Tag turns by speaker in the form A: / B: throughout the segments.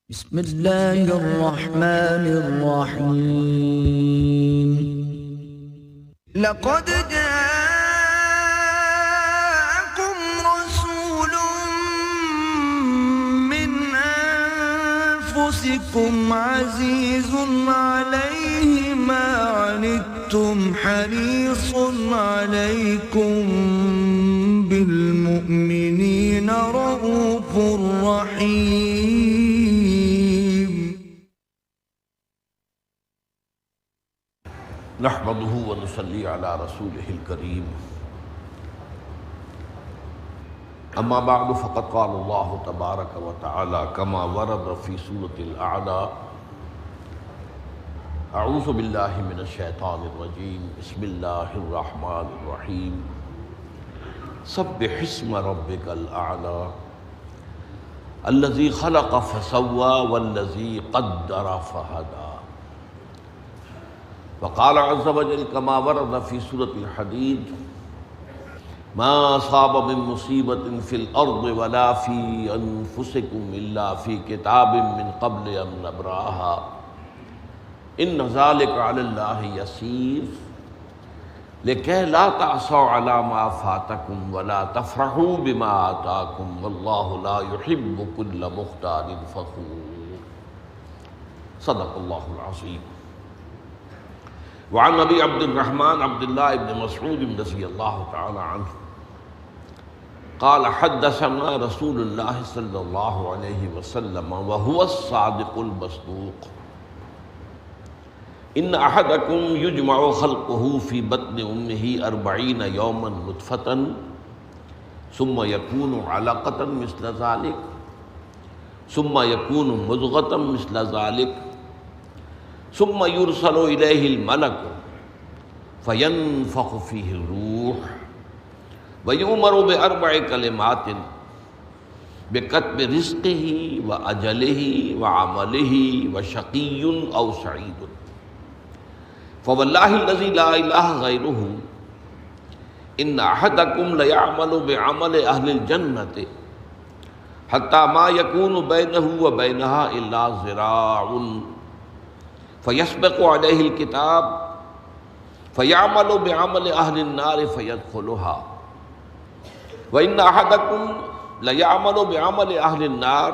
A: بسم الله الرحمن الرحيم. لقد جاءكم رسول من أنفسكم عزيز عليه ما عنتم حريص عليكم بالمؤمنين رؤوف رحيم.
B: نحمده ونصلي على رسوله الكريم. اما بعد فقد قال الله تبارك وتعالى كما ورد في سورة الأعلى: اعوذ بالله من الشيطان الرجيم بسم الله الرحمن الرحيم سبح اسم ربك الأعلى الذي خلق فسوى والذي قدر فهدى. وقال عز وجل كما ورد في سورة الحديد: ما أصاب من مصيبة في الأرض ولا في أنفسكم إلا في كتاب من قبل أن نبرأها إن ذلك على الله يسير لكي لا تعصوا على ما فاتكم ولا تفرحوا بما آتاكم والله لا يحب كل مختال فخور. صدق الله العظيم. وعن ابی عبد الرحمن عبد اللہ بن مسعود رضی اللہ تعالی عنہ قال حدثنا رسول اللہ صلی اللہ علیہ وسلم وهو الصادق المصدوق ان احدکم یجمع خلقه في بطن امه 40 یوما نطفة ثم يكون علقة مثل ذلك ثم يكون مضغة مثل ذلك ثم يرسل إليه الملك فينفخ فيه الروح ويؤمر بأربع كلمات بكتب رزقه وأجله وعمله وشقي أو سعيد. فوالله الذي لا إله غيره إن أحدكم ليعمل بعمل أهل الجنة حتى ما يكون بينه وبينها إلا ذراع فيسبق عليه الكتاب فيعمل بعمل أهل النار فيدخلها وإن أحدكم ليعمل بعمل أهل النار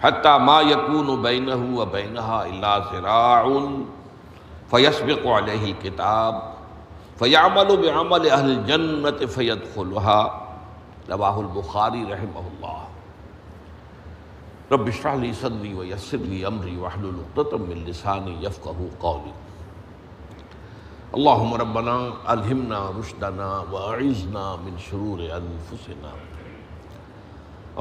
B: حتى ما يكون بينه وبينها إلا ذراع فيسبق عليه الكتاب فيعمل بعمل أهل الجنة فيدخلها. رواه البخاري رحمه الله. رب اشرح لي صدري ويسر لي امري واحلل عقدة من لساني يفقهوا قولي. اللهم ربنا الهمنا رشدنا واعذنا من شرور انفسنا.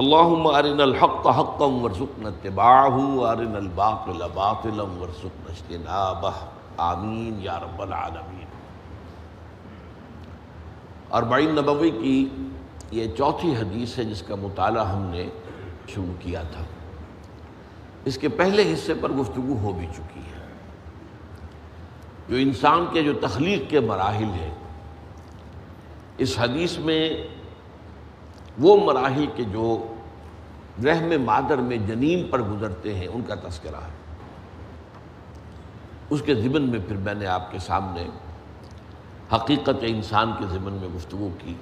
B: اللهم ارنا الحق حقا وارزقنا اتباعه وارنا الباطل باطلا وارزقنا اجتنابه. آمین یا رب العالمین. 40 نبوی کی یہ چوتھی حدیث ہے جس کا مطالعہ ہم نے شروع کیا تھا. اس کے پہلے حصے پر گفتگو ہو بھی چکی ہے. جو انسان کے جو تخلیق کے مراحل ہیں اس حدیث میں وہ مراحل کے جو رحم مادر میں جنین پر گزرتے ہیں ان کا تذکرہ ہے. اس کے ضمن میں پھر میں نے آپ کے سامنے حقیقت انسان کے ضمن میں گفتگو کی.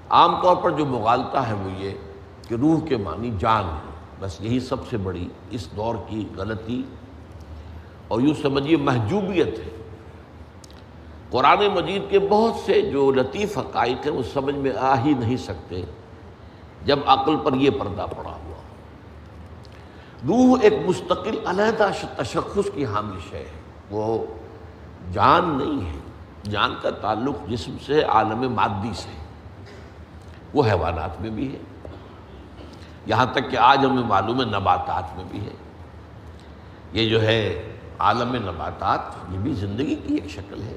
B: عام طور پر جو مغالطہ ہے وہ یہ کہ روح کے معنی جان ہے. بس یہی سب سے بڑی اس دور کی غلطی اور یوں سمجھیے محجوبیت ہے. قرآن مجید کے بہت سے جو لطیف حقائق ہیں وہ سمجھ میں آ ہی نہیں سکتے جب عقل پر یہ پردہ پڑا ہوا. روح ایک مستقل علیحدہ تشخص کی حامل شے ہے. وہ جان نہیں ہے. جان کا تعلق جسم سے عالم مادی سے. وہ حیوانات میں بھی ہے یہاں تک کہ آج ہمیں معلوم ہے نباتات میں بھی ہے. یہ جو ہے عالم نباتات یہ بھی زندگی کی ایک شکل ہے.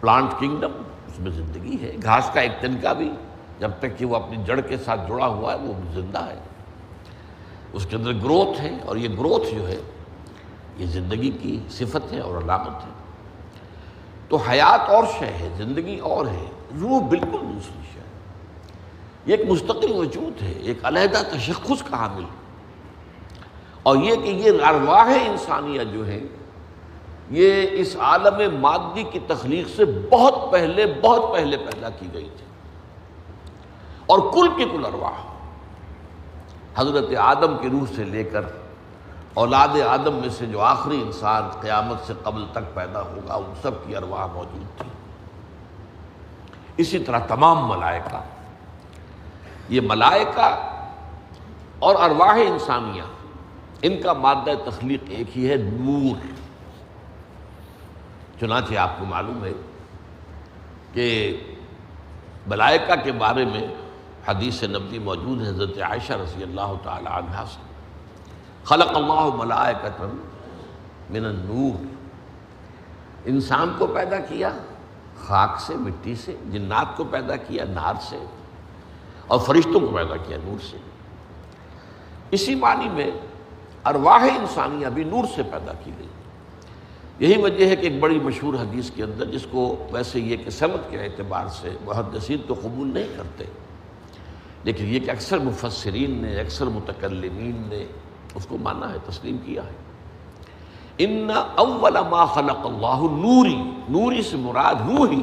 B: پلانٹ کنگڈم اس میں زندگی ہے. گھاس کا ایک تنکا بھی جب تک کہ وہ اپنی جڑ کے ساتھ جڑا ہوا ہے وہ زندہ ہے. اس کے اندر گروتھ ہے اور یہ گروتھ جو ہے یہ زندگی کی صفت ہے اور علامت ہے. تو حیات اور شے ہے, زندگی اور ہے, روح بالکل دوسری شے ہے. یہ ایک مستقل وجود ہے, ایک علیحدہ تشخص کا حامل. اور یہ کہ یہ ارواح انسانیہ جو ہیں یہ اس عالم مادی کی تخلیق سے بہت پہلے پیدا کی گئی تھی، اور کل کی کل ارواح حضرت آدم کی روح سے لے کر اولاد آدم میں سے جو آخری انسان قیامت سے قبل تک پیدا ہوگا ان سب کی ارواح موجود تھی۔ اسی طرح تمام ملائکہ، یہ ملائکہ اور ارواح انسانیہ ان کا مادہ تخلیق ایک ہی ہے، نور۔ چنانچہ آپ کو معلوم ہے کہ ملائکہ کے بارے میں حدیث نبوی موجود ہے، حضرت عائشہ رضی اللہ تعالی عنہا سے، خلق اللہ ملائکۃ من النور، انسان کو پیدا کیا خاک سے، مٹی سے، جنات کو پیدا کیا نار سے، اور فرشتوں کو پیدا کیا نور سے۔ اسی معنی میں ارواح انسانیہ بھی نور سے پیدا کی گئی۔ یہی وجہ ہے کہ ایک بڑی مشہور حدیث کے اندر، جس کو ویسے یہ کہ سند کے اعتبار سے محدثین تو قبول نہیں کرتے، لیکن یہ کہ اکثر مفسرین نے، اکثر متکلمین نے اس کو مانا ہے، تسلیم کیا ہے۔ ان اول ما خلق اللہ نوری، نوری سے مراد روحی،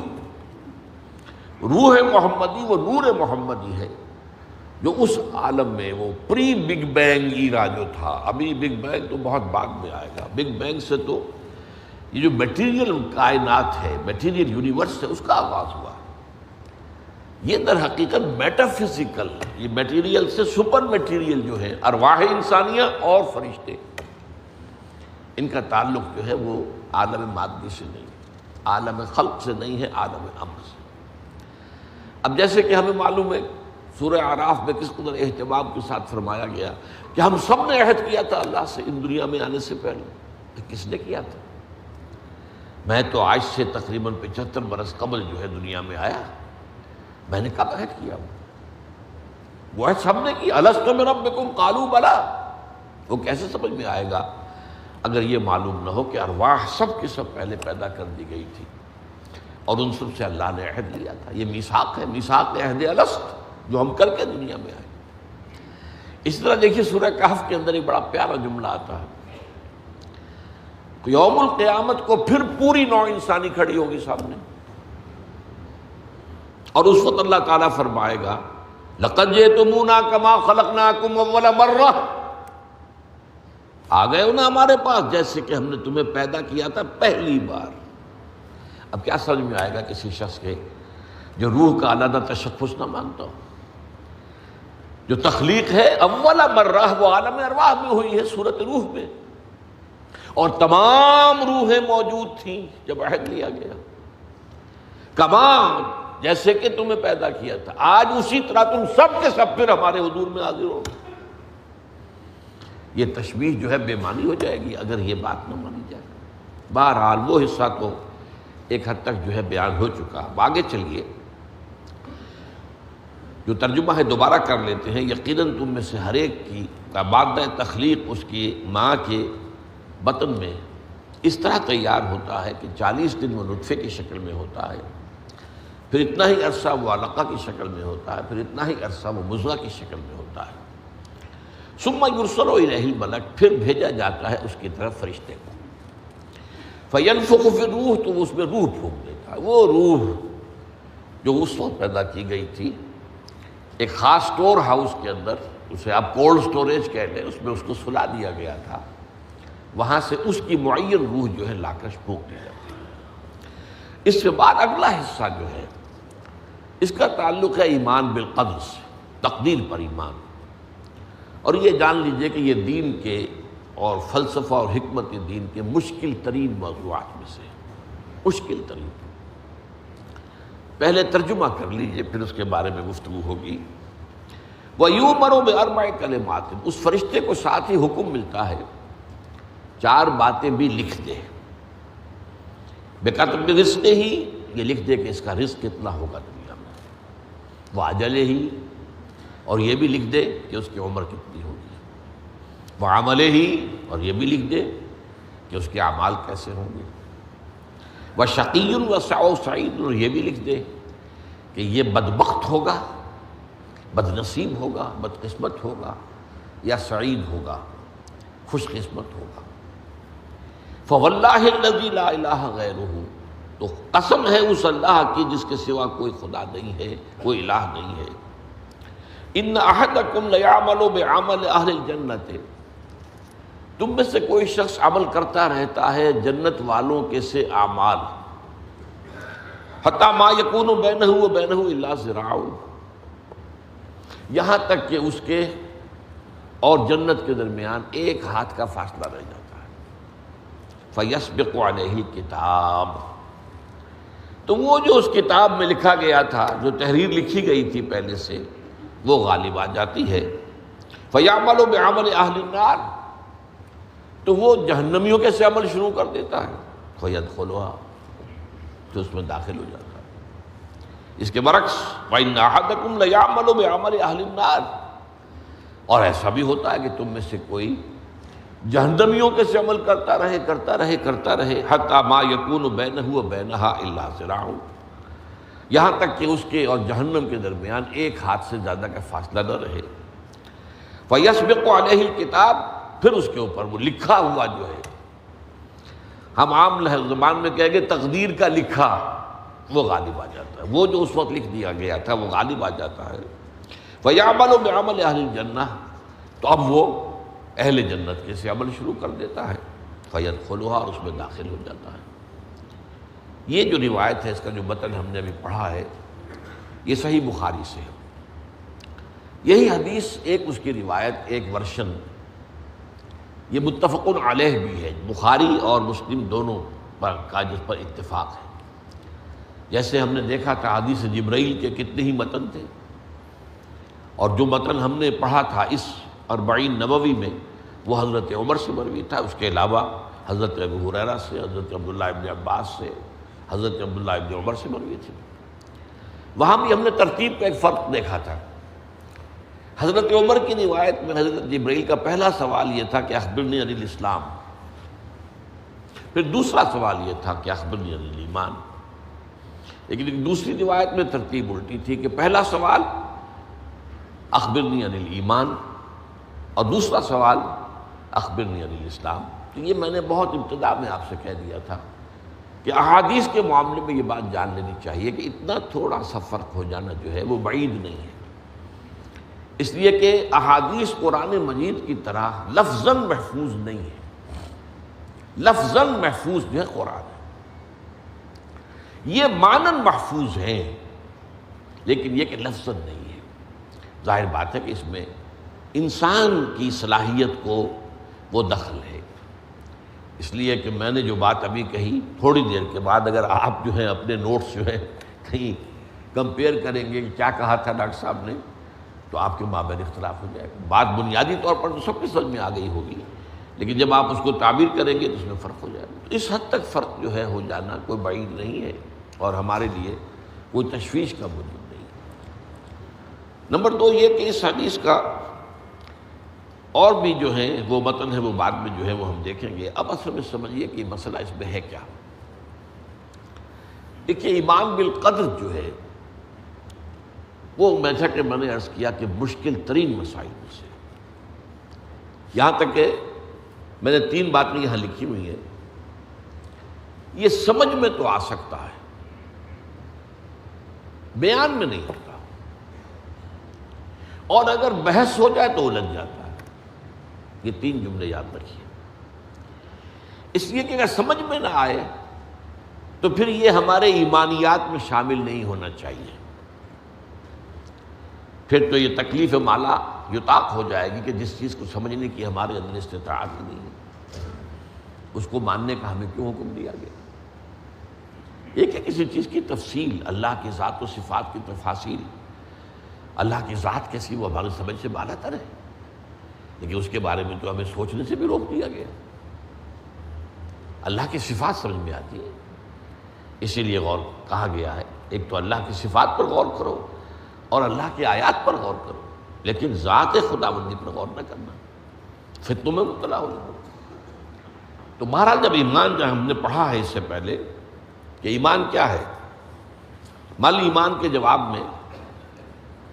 B: روح محمدی، وہ نور محمدی ہے جو اس عالم میں، وہ پری بگ بینگ ایرا جو تھا، ابھی بگ بینگ تو بہت بعد میں آئے گا، بگ بینگ سے تو یہ جو میٹیریل کائنات ہے، میٹیریل یونیورس ہے، اس کا آغاز ہوا۔ یہ در حقیقت میٹا فزیکل، یہ میٹیریل سے سپر میٹیریل جو ہے، ارواح انسانیہ اور فرشتے، ان کا تعلق جو ہے وہ عالم مادی سے نہیں، عالم خلق سے نہیں ہے، عالم امر سے۔ اب جیسے کہ ہمیں معلوم ہے سورہ اعراف میں کس قدر اہتمام کے ساتھ فرمایا گیا کہ ہم سب نے عہد کیا تھا اللہ سے ان دنیا میں آنے سے پہلے۔ کس نے کیا تھا؟ میں تو آج سے تقریباً 75 برس قبل جو ہے دنیا میں آیا، میں نے کب عہد کیا؟ وہ عہد سب نے کیا۔ الست بربکم قالوا بلی، وہ کیسے سمجھ میں آئے گا اگر یہ معلوم نہ ہو کہ ارواح سب کی سب پہلے پیدا کر دی گئی تھی اور ان سب سے اللہ نے عہد لیا تھا۔ یہ میثاق ہے، میثاق عہد الست، جو ہم کر کے دنیا میں آئے۔ اس طرح دیکھیے سورہ کہف کے اندر ایک بڑا پیارا جملہ آتا ہے، یوم القیامت کو پھر پوری نوع انسانی کھڑی ہوگی سامنے، اور اس وقت اللہ تعالیٰ فرمائے گا لقد جئتمونا کما خلقناکم اول مرہ، آ گئے ہو نا ہمارے پاس جیسے کہ ہم نے تمہیں پیدا کیا تھا پہلی بار۔ اب کیا سمجھ میں آئے گا کسی شخص کے جو روح کا علیحدہ تشخص نہ مانتا ہو؟ جو تخلیق ہے اول مرہ وہ عالم ارواح میں ہوئی ہے، صورت روح میں، اور تمام روحیں موجود تھیں جب عہد لیا گیا، کما جیسے کہ تمہیں پیدا کیا تھا، آج اسی طرح تم سب کے سب پھر ہمارے حضور میں حاضر ہو۔ یہ تشبیہ جو ہے بے معنی ہو جائے گی اگر یہ بات نہ مانی جائے۔ بہرحال وہ حصہ تو ایک حد تک جو ہے بیان ہو چکا۔ اب آگے چلیے، جو ترجمہ ہے دوبارہ کر لیتے ہیں۔ یقیناً تم میں سے ہر ایک کی کا مادہ تخلیق اس کی ماں کے بطن میں اس طرح تیار ہوتا ہے کہ 40 دن وہ نطفے کی شکل میں ہوتا ہے، پھر اتنا ہی عرصہ وہ علقہ کی شکل میں ہوتا ہے، پھر اتنا ہی عرصہ وہ مضغہ کی شکل میں ہوتا ہے۔ ثم یرسل الیہ الملک، پھر بھیجا جاتا ہے اس کی طرف فرشتے کو، فینفخ فی الروح، تو اس میں روح پھونک دیتا ہے۔ وہ روح جو اس وقت پیدا کی گئی تھی ایک خاص اسٹور ہاؤس کے اندر، اسے آپ کولڈ سٹوریج کہہ لیں، اس میں اس کو سلا دیا گیا تھا، وہاں سے اس کی معین روح جو ہے لا کر پھونک دی جاتی ہے۔ اس کے بعد اگلا حصہ جو ہے اس کا تعلق ہے ایمان بالقدر سے، تقدیر پر ایمان۔ اور یہ جان لیجئے کہ یہ دین کے اور فلسفہ اور حکمت دین کے مشکل ترین موضوعات میں سے مشکل ترین۔ پہلے ترجمہ کر لیجئے پھر اس کے بارے میں گفتگو ہوگی۔ وَيُؤْمَرُ بِأَرْبَعِ كَلِمَاتٍ، اس فرشتے کو ساتھ ہی حکم ملتا ہے 4 باتیں بھی لکھ دے۔ بِكَتْبِ رِزْقِهِ، یہ لکھ دے کہ اس کا رزق کتنا ہوگا دنیا میں، وَأَجَلِهِ، اور یہ بھی لکھ دے کہ اس کی عمر کتنی ہوگی، وَعَمَلِهِ، اور یہ بھی لکھ دے کہ اس کے اعمال کیسے ہوں گے، وَشَقِيٌّ وَسَعِيدٌ، اور یہ بھی لکھ دے کہ یہ بدبخت ہوگا، بد نصیب ہوگا، بدقسمت ہوگا یا سعید ہوگا۔ خوش قسمت ہوگا۔ فواللہ الذی لا الہ غیرہ، تو قسم ہے اس اللہ کی جس کے سوا کوئی خدا نہیں ہے، کوئی الہ نہیں ہے۔ ان احدکم لیعمل بعمل اہل الجنۃ، تم میں سے کوئی شخص عمل کرتا رہتا ہے جنت والوں کے سے اعمال، حتی ما یکون بینہ و بینہ الا ذراع، یہاں تک کہ اس کے اور جنت کے درمیان ایک ہاتھ کا فاصلہ رہ جاتا ہے۔ فیسبق علیہ الکتاب، تو وہ جو اس کتاب میں لکھا گیا تھا، جو تحریر لکھی گئی تھی پہلے سے، وہ غالب آ جاتی ہے۔ فیعمل بعمل اہل النار، تو وہ جہنمیوں کے سے عمل شروع کر دیتا ہے۔ فیدخلھا، تو اس میں داخل ہو جاتا ہے۔ اس کے برعکس وَإِنَّ أَحَدَكُمْ لَيَعْمَلُ بِعَمَلِ أَهْلِ النَّارِ، اور ایسا بھی ہوتا ہے کہ تم میں سے کوئی جہنمیوں کے سے عمل کرتا رہے حتی ما یکون بینہ و بینہا الا ذراع، یہاں تک کہ اس کے اور جہنم کے درمیان ایک ہاتھ سے زیادہ کا فاصلہ نہ رہے۔ فیسبق علیہ الکتاب، پھر اس کے اوپر وہ لکھا ہوا جو ہے، ہم عام زبان میں کہیں گے تقدیر کا لکھا، وہ غالب آ جاتا ہے۔ وہ جو اس وقت لکھ دیا گیا تھا وہ غالب آ جاتا ہے۔ فیعمل بعمل اہل الجنہ، تو اب وہ اہل جنت کے سے عمل شروع کر دیتا ہے۔ فیدخلھا، اور اس میں داخل ہو جاتا ہے۔ یہ جو روایت ہے، اس کا جو متن ہم نے ابھی پڑھا ہے، یہ صحیح بخاری سے ہے۔ یہی حدیث ایک اس کی روایت، ایک ورشن، یہ متفق علیہ بھی ہے، بخاری اور مسلم دونوں پر کا جس پر اتفاق ہے۔ جیسے ہم نے دیکھا تھا حدیث جبرائیل کے کتنے ہی متن تھے، اور جو متن ہم نے پڑھا تھا اس 40 نبوی میں وہ حضرت عمر سے مروی تھا، اس کے علاوہ حضرت ابو ہریرہ سے، حضرت عبداللہ ابن عباس سے، حضرت عبداللہ ابن عمر سے مروی تھی۔ وہاں بھی ہم نے ترتیب کا ایک فرق دیکھا تھا۔ حضرت عمر کی روایت میں حضرت جبرائیل کا پہلا سوال یہ تھا کہ اخبرنی عن الاسلام، پھر دوسرا سوال یہ تھا کہ اخبرنی عن الایمان، لیکن ایک دوسری روایت میں ترتیب الٹی تھی کہ پہلا سوال اخبرنی عن الایمان، اور دوسرا سوال اخبرنی عن الاسلام۔ تو یہ میں نے بہت ابتدا میں آپ سے کہہ دیا تھا کہ احادیث کے معاملے میں یہ بات جان لینی چاہیے کہ اتنا تھوڑا سا فرق ہو جانا جو ہے وہ بعید نہیں ہے، اس لیے کہ احادیث قرآن مجید کی طرح لفظاً محفوظ نہیں ہے۔ لفظاً محفوظ جو ہے قرآن ہے، یہ معناً محفوظ ہیں، لیکن یہ کہ لفظاً نہیں ہے۔ ظاہر بات ہے کہ اس میں انسان کی صلاحیت کو وہ دخل ہے، اس لیے کہ میں نے جو بات ابھی کہی، تھوڑی دیر کے بعد اگر آپ جو ہیں اپنے نوٹس جو ہے کہیں کمپیئر کریں گے کہ کیا کہا تھا ڈاکٹر صاحب نے، تو آپ کے مابین اختلاف ہو جائے گا۔ بات بنیادی طور پر تو سب کی سمجھ میں آ گئی ہوگی، لیکن جب آپ اس کو تعبیر کریں گے تو اس میں فرق ہو جائے گا۔ تو اس حد تک فرق جو ہے ہو جانا کوئی بعید نہیں ہے، اور ہمارے لیے کوئی تشویش کا موجود نہیں ہے۔ نمبر 2 یہ کہ اس حدیث کا اور بھی جو ہے وہ متن ہے، وہ بعد میں جو ہے وہ ہم دیکھیں گے۔ اب اصل میں سمجھیے کہ مسئلہ اس میں ہے کیا۔ دیکھیے ایمان بالقدر جو ہے وہ جیسا کہ میں نے عرض کیا کہ مشکل ترین مسائل میں سے، یہاں تک کہ میں نے 3 باتیں یہاں لکھی ہوئی ہیں، یہ سمجھ میں تو آ سکتا ہے، بیان میں نہیں ہوتا، اور اگر بحث ہو جائے تو الجھ جاتا ہے۔ یہ 3 جملے یاد رکھیے، اس لیے کہ اگر سمجھ میں نہ آئے تو پھر یہ ہمارے ایمانیات میں شامل نہیں ہونا چاہیے، پھر تو یہ تکلیف مالا یطاق ہو جائے گی کہ جس چیز کو سمجھنے کی ہمارے اندر استطاعت ہی نہیں ہے، اس کو ماننے کا ہمیں کیوں حکم دیا گیا۔ ایک ہے کسی چیز کی تفصیل، اللہ کی ذات و صفات کی تفاصیل، اللہ کی ذات کیسی وہ ہماری سمجھ سے بالا تر ہے، لیکن اس کے بارے میں تو ہمیں سوچنے سے بھی روک دیا گیا۔ اللہ کی صفات سمجھ میں آتی ہے، اسی لیے غور کہا گیا ہے، ایک تو اللہ کی صفات پر غور کرو اور اللہ کی آیات پر غور کرو، لیکن ذات خداوندی پر غور نہ کرنا، فتنوں میں مبتلا ہو جانا۔ تو بہرحال جب ایمان جو ہم نے پڑھا ہے اس سے پہلے کہ ایمان کیا ہے، مال ایمان کے جواب میں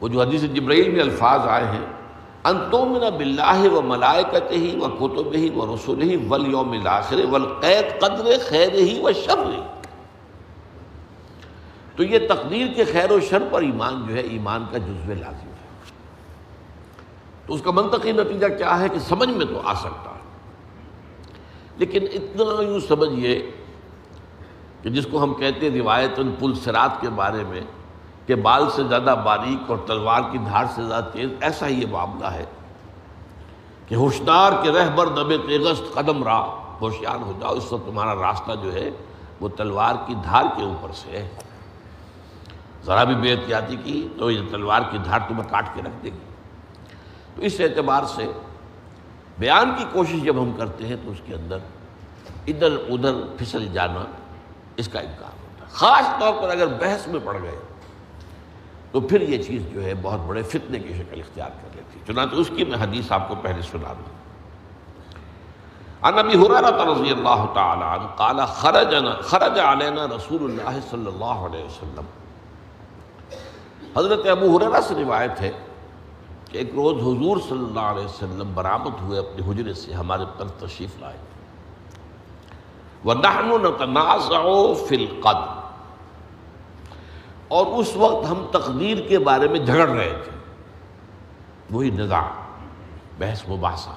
B: وہ جو حدیث جبرائیل میں الفاظ آئے ہیں ان تؤمن باللہ و ملائکتہ و کتبہ و رسلہ والیوم الآخر والقید قدر خیرہ و شرہ. تو یہ تقدیر کے خیر و شر پر ایمان جو ہے ایمان کا جزو لازم ہے. تو اس کا منطقی نتیجہ کیا ہے کہ سمجھ میں تو آ سکتا ہے، لیکن اتنا یوں سمجھیے کہ جس کو ہم کہتے ہیں روایتاً پل صراط کے بارے میں کہ بال سے زیادہ باریک اور تلوار کی دھار سے زیادہ تیز، ایسا ہی یہ معاملہ ہے کہ ہوشیار کے رہبر دبے تیغست قدم راہ، ہوشیار ہو جاؤ، اس وقت تمہارا راستہ جو ہے وہ تلوار کی دھار کے اوپر سے ہے. ذرا بھی بے احتیاطی کی تو یہ تلوار کی دھار تمہیں کاٹ کے رکھ دے گی. تو اس اعتبار سے بیان کی کوشش جب ہم کرتے ہیں تو اس کے اندر ادھر ادھر پھسل جانا اس کا امکان ہوتا ہے. خاص طور پر اگر بحث میں پڑ گئے تو پھر یہ چیز جو ہے بہت بڑے فتنے کی شکل اختیار کر لیتی. چنانچہ اس کی میں حدیث آپ کو پہلے سنا دوں. عن ابی ہریرہ رضی اللہ تعالی عنہ قال خرج علینا رسول اللہ صلی اللہ علیہ وسلم. حضرت ابو ہریرہ سے روایت ہے کہ ایک روز حضور صلی اللہ علیہ وسلم برآمد ہوئے اپنے حجرے سے، ہمارے طرف تشریف لائے. وَنَحْنُ نَتَنَازَعُ فِي الْقَدْرِ، اور اس وقت ہم تقدیر کے بارے میں جھگڑ رہے تھے. وہی نزاع، بحث مباحثہ.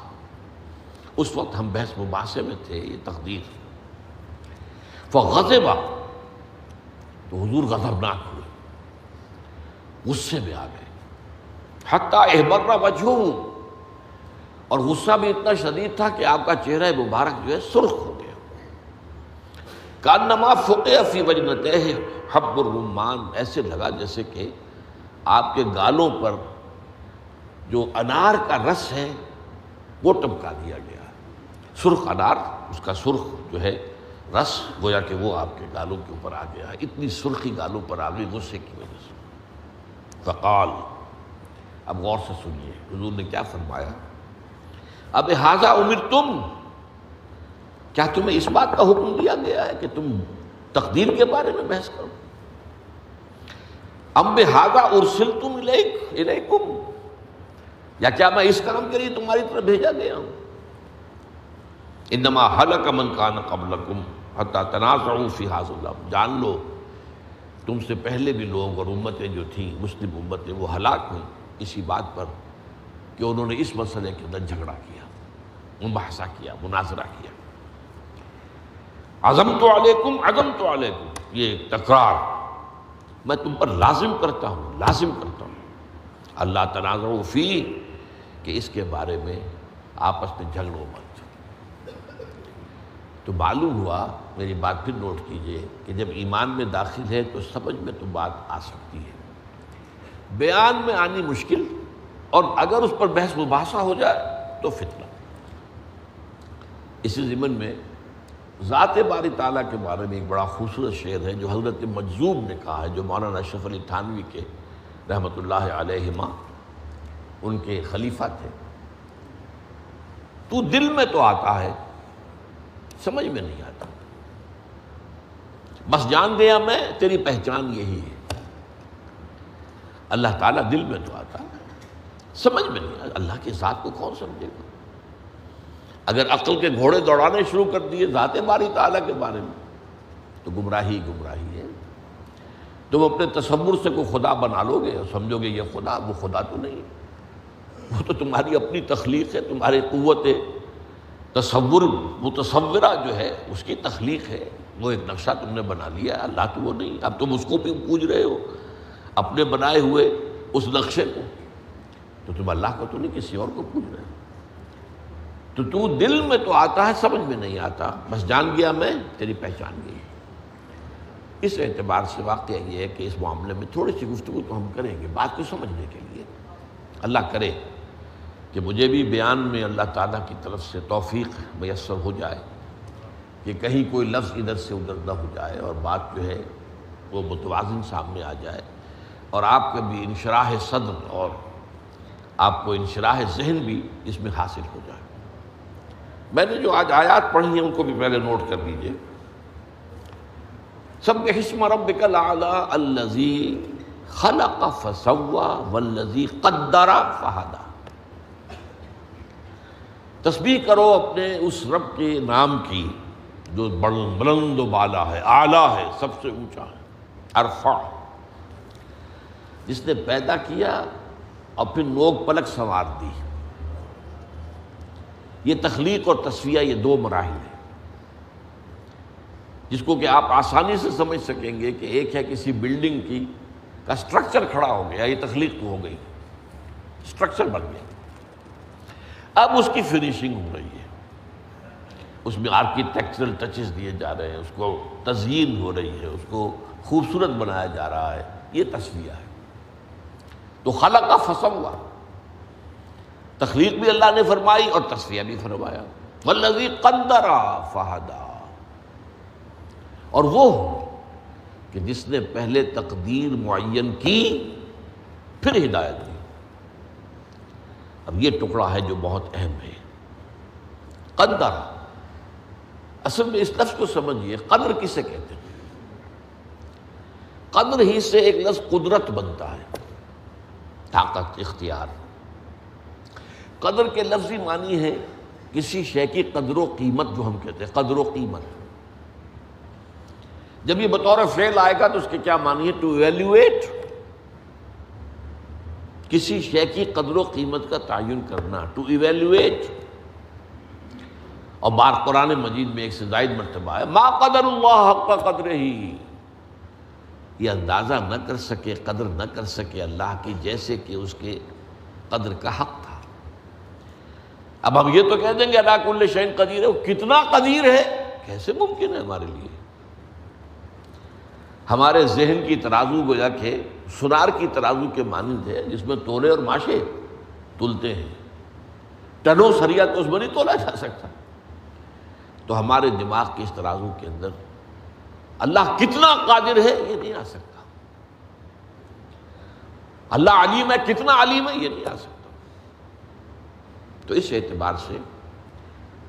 B: اس وقت ہم بحث مباحثے میں تھے، یہ تقدیر. فَغَضِبَ، تو حضور غضبناک ہوئے، غصے میں آ گئے. حتیٰ احمر وجہہ، اور غصہ بھی اتنا شدید تھا کہ آپ کا چہرہ مبارک جو ہے سرخ ہو گیا. کانما فقع فی وجنتہ حب الرمان، ایسے لگا جیسے کہ آپ کے گالوں پر جو انار کا رس ہے وہ ٹپکا دیا گیا. سرخ انار، اس کا سرخ جو ہے رس، گویا کہ وہ آپ کے گالوں کے اوپر آ گیا. اتنی سرخی گالوں پر آ گئی غصے کی وجہ سے. فقال، اب غور سے سنیے حضور نے کیا فرمایا. اب ھذا امرتم، کیا تمہیں اس بات کا حکم دیا گیا ہے کہ تم تقدیر کے بارے میں بحث کرو؟ ام بھذا ارسلتم الیکم، یا کیا میں اس کام کے لیے تمہاری طرف بھیجا گیا ہوں؟ انما ہلک من کان قبلکم حتی تنازعوا فی ھذا الامر، جان لو تم سے پہلے بھی لوگ اور امتیں جو تھیں، مسلم امتیں، وہ ہلاک ہوئیں اسی بات پر کہ انہوں نے اس مسئلے کے اندر جھگڑا کیا، مباحثہ کیا، مناظرہ کیا. عزمت علیکم، یہ تکرار، میں تم پر لازم کرتا ہوں اللہ تنازعوا فی، کہ اس کے بارے میں آپس میں جھگڑو مت. تو معلوم ہوا، میری بات پھر نوٹ کیجئے، کہ جب ایمان میں داخل ہے تو سمجھ میں تو بات آ سکتی ہے، بیان میں آنی مشکل، اور اگر اس پر بحث مباحثہ ہو جائے تو فتنہ. اسی ضمن میں ذات باری تعالیٰ کے بارے میں ایک بڑا خوبصورت شعر ہے جو حضرت مجذوب نے کہا ہے، جو مولانا اشرف علی تھانوی کے رحمۃ اللہ علیہما ان کے خلیفہ تھے. تو دل میں تو آتا ہے، سمجھ میں نہیں آتا. بس جان گیا میں تیری پہچان یہی ہے. اللہ تعالیٰ دل میں تو آتا ہے، سمجھ میں نہیں آتا. اللہ کی ذات کو کون سمجھے گا؟ اگر عقل کے گھوڑے دوڑانے شروع کر دیے ذات باری تعالیٰ کے بارے میں تو گمراہی ہے. تم اپنے تصور سے کوئی خدا بنا لو گے اور سمجھو گے یہ خدا، وہ خدا تو نہیں، وہ تو تمہاری اپنی تخلیق ہے، تمہاری قوت تصور متصورہ جو ہے اس کی تخلیق ہے. وہ ایک نقشہ تم نے بنا لیا ہے، اللہ تو وہ نہیں. اب تم اس کو بھی پوج رہے ہو، اپنے بنائے ہوئے اس نقشے کو. تو تم اللہ کو تو نہیں، کسی اور کو پوج رہے ہو. تو دل میں تو آتا ہے، سمجھ میں نہیں آتا. بس جان گیا میں تیری پہچان گئی. اس اعتبار سے واقعہ یہ ہے کہ اس معاملے میں تھوڑی سی گفتگو تو ہم کریں گے بات کو سمجھنے کے لیے. اللہ کرے کہ مجھے بھی بیان میں اللہ تعالیٰ کی طرف سے توفیق میسر ہو جائے کہ کہیں کوئی لفظ ادھر سے ادھر نہ ہو جائے اور بات جو ہے وہ متوازن سامنے آ جائے، اور آپ کا بھی انشراح صدر اور آپ کو انشراح ذہن بھی اس میں حاصل ہو جائے. میں نے جو آج آیات پڑھی ہیں ان کو بھی پہلے نوٹ کر لیجئے. سبح اسم ربک الاعلی الذی خلق فسوی والذی قدر فہدی. تسبیح کرو اپنے اس رب کے نام کی جو بلند و بالا ہے، اعلیٰ ہے، سب سے اونچا ہے، ارفع، جس نے پیدا کیا اور پھر نوک پلک سنوار دی۔ یہ تخلیق اور تصفیہ، یہ دو مراحل ہیں جس کو کہ آپ آسانی سے سمجھ سکیں گے کہ ایک ہے کسی بلڈنگ کی کا اسٹرکچر کھڑا ہو گیا، یہ تخلیق تو ہو گئی، اسٹرکچر بن گیا، اب اس کی فنیشنگ ہو رہی ہے، اس میں آرکیٹیکچرل ٹچز دیے جا رہے ہیں، اس کو تزئین ہو رہی ہے، اس کو خوبصورت بنایا جا رہا ہے، یہ تصفیہ ہے۔ تو خلق کا فسوا، تخلیق بھی اللہ نے فرمائی اور تصفیہ بھی فرمایا۔ والذی قدر فہدی، اور وہ کہ جس نے پہلے تقدیر معین کی پھر ہدایت دی۔ اب یہ ٹکڑا ہے جو بہت اہم ہے، قدر۔ اصل میں اس لفظ کو سمجھیے، قدر کسے کہتے ہیں؟ قدر ہی سے ایک لفظ قدرت بنتا ہے، طاقت، اختیار۔ قدر کے لفظی معنی ہے کسی شے کی قدر و قیمت، جو ہم کہتے ہیں قدر و قیمت۔ جب یہ بطور فعل آئے گا تو اس کے کیا معنی ہے؟ ٹو ایویلویٹ، کسی شے کی قدر و قیمت کا تعین کرنا، ٹو ایویلویٹ۔ اور بار قرآن مجید میں ایک سے زائد مرتبہ ہے، ما قدر اللہ حق قدرہ، یہ اندازہ نہ کر سکے، قدر نہ کر سکے اللہ کی جیسے کہ اس کے قدر کا حق تھا۔ اب ہم یہ تو کہہ دیں گے علی کل شیء قدیر ہے، وہ کتنا قدیر ہے، کیسے ممکن ہے ہمارے لیے؟ ہمارے ذہن کی ترازو گویا کہ سنار کی ترازو کے مانند ہے، جس میں تولے اور ماشے تلتے ہیں، ٹنوں سریا تو اس میں نہیں تولا جا سکتا۔ تو ہمارے دماغ کے اس ترازو کے اندر اللہ کتنا قادر ہے یہ نہیں آ سکتا، اللہ علیم ہے کتنا علیم ہے یہ نہیں آ سکتا۔ تو اس اعتبار سے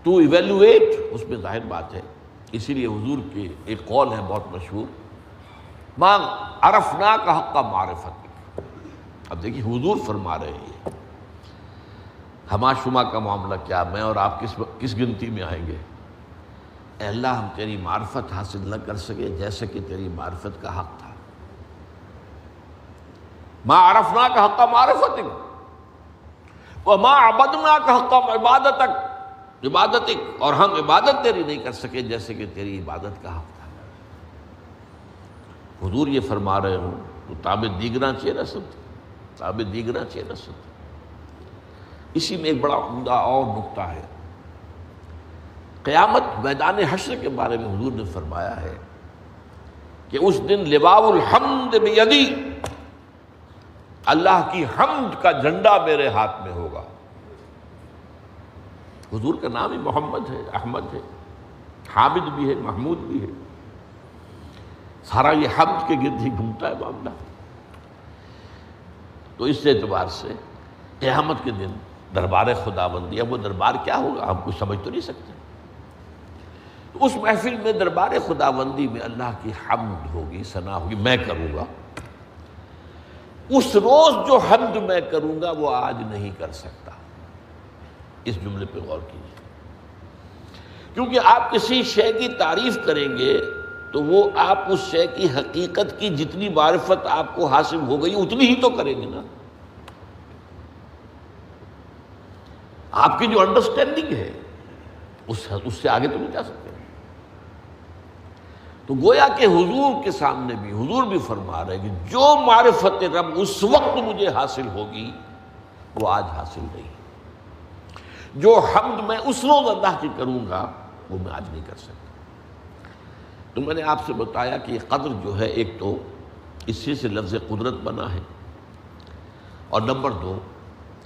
B: ٹو ایویلویٹ اس میں ظاہر بات ہے، اسی لیے حضور کے ایک قول ہے بہت مشہور، ما عرفناک حق معرفتک۔ اب دیکھیے حضور فرما رہے ہیں، ہما شما کا معاملہ کیا، میں اور آپ کس گنتی میں آئیں گے؟ اے اللہ ہم تیری معرفت حاصل نہ کر سکے جیسے کہ تیری معرفت کا حق تھا۔ ما عرفناک حق معرفتک وما عبدناک حق عبادتک، اور ہم عبادت تیری نہیں کر سکے جیسے کہ تیری عبادت کا حق تھا۔ حضور یہ فرما رہے ہوں تو تاب دیگراں چے رسد، تاب دیگراں چے رسد۔ اسی میں ایک بڑا عمدہ اور نکتہ ہے، قیامت میدان حشر کے بارے میں حضور نے فرمایا ہے کہ اس دن لواء الحمد بیدی، اللہ کی حمد کا جھنڈا میرے ہاتھ میں ہوگا۔ حضور کا نام ہی محمد ہے، احمد ہے، حامد بھی ہے، محمود بھی ہے، سارا یہ حمد کے گرد ہی گھومتا ہے معاملہ۔ تو اس اعتبار سے قیامت کے دن دربار خداوندی، اب وہ دربار کیا ہوگا ہم کچھ سمجھ تو نہیں سکتے۔ اس محفل میں دربار خداوندی میں اللہ کی حمد ہوگی، ثنا ہوگی، میں کروں گا۔ اس روز جو حمد میں کروں گا وہ آج نہیں کر سکتا۔ اس جملے پہ غور کیجیے، کیونکہ آپ کسی شے کی تعریف کریں گے تو وہ آپ اس شے کی حقیقت کی جتنی معرفت آپ کو حاصل ہو گئی اتنی ہی تو کریں گے نا۔ آپ کی جو انڈرسٹینڈنگ ہے اس سے آگے تو نہیں جا سکتے۔ تو گویا کہ حضور کے سامنے بھی حضور بھی فرما رہے ہیں کہ جو معرفت رب اس وقت مجھے حاصل ہوگی وہ آج حاصل نہیں، جو حمد میں اس روز اللہ کی کروں گا وہ میں آج نہیں کر سکتا۔ تو میں نے آپ سے بتایا کہ یہ قدر جو ہے ایک تو اسی سے لفظ قدرت بنا ہے، اور نمبر دو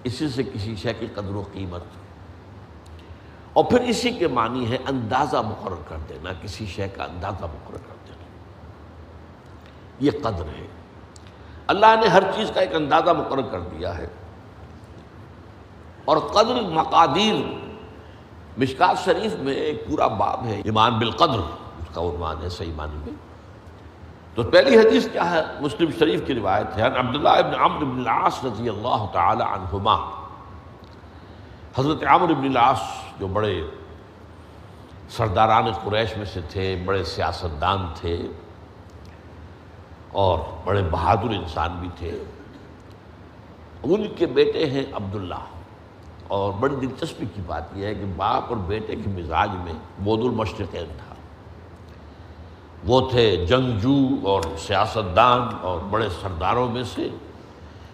B: اسی سے کسی شے کی قدر و قیمت، اور پھر اسی کے معنی ہے اندازہ مقرر کر دینا، کسی شے کا اندازہ مقرر کر دینا، یہ قدر ہے۔ اللہ نے ہر چیز کا ایک اندازہ مقرر کر دیا ہے۔ اور قدر مقادیر، مشکات شریف میں ایک پورا باب ہے ایمان بالقدر، اس کا عنوان ہے صحیح معنی میں۔ تو پہلی حدیث کیا ہے؟ مسلم شریف کی روایت ہے، عبداللہ ابن عمرو بن العاص رضی اللہ تعالی عنہما حضرت عمرو بن العاص جو بڑے سرداران قریش میں سے تھے، بڑے سیاستدان تھے اور بڑے بہادر انسان بھی تھے، ان کے بیٹے ہیں عبداللہ. اور بڑی دلچسپی کی بات یہ ہے کہ باپ اور بیٹے کے مزاج میں بود المشرقین تھا. وہ تھے جنگجو اور سیاستدان اور بڑے سرداروں میں سے،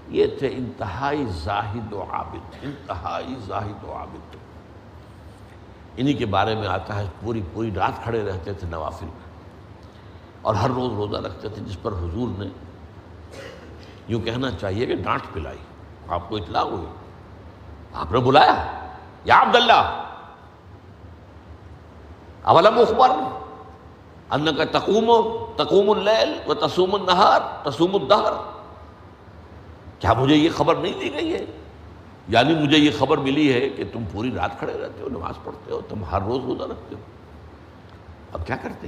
B: یہ تھے انتہائی زاہد و عابد، انتہائی زاہد و عابد. انہی کے بارے میں آتا ہے پوری رات کھڑے رہتے تھے نوافل میں، اور ہر روز روزہ رکھتے تھے، جس پر حضور نے یوں کہنا چاہیے کہ ڈانٹ پلائی. آپ کو اطلاع ہوئی، آپ نے بلایا، یا عبداللہ اولم اخبر انک تقوم اللیل و تصوم النہار تصوم الدہر، کیا مجھے یہ خبر نہیں دی گئی ہے؟ یعنی مجھے یہ خبر ملی ہے کہ تم پوری رات کھڑے رہتے ہو، نماز پڑھتے ہو، تم ہر روز روزہ رکھتے ہو. اب کیا کرتے؟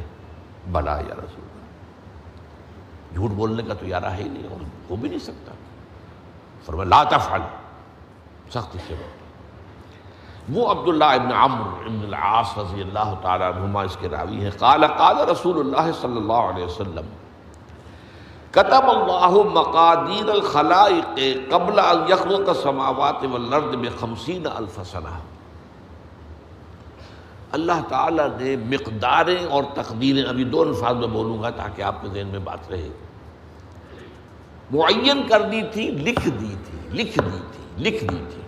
B: بلا یا رسول اللہ، جھوٹ بولنے کا تو ارادہ ہے ہی نہیں اور ہو بھی نہیں سکتا. فرمایا لا تفعل، سختی سے بات. وہ عبداللہ ابن عمرو ابن العاص رضی اللہ تعالیٰ عنہما اس کے راوی ہیں. قال رسول اللہ صلی اللہ علیہ وسلم کتب اللہ مقادیر الخلائق قبل ان یخلق السماوات والارض ب50,000 سنہ. اللہ تعالیٰ نے مقداریں اور تقدیریں، ابھی دو الفاظ میں بولوں گا تاکہ آپ کے ذہن میں بات رہے، معین کر دی تھی، لکھ دی تھی.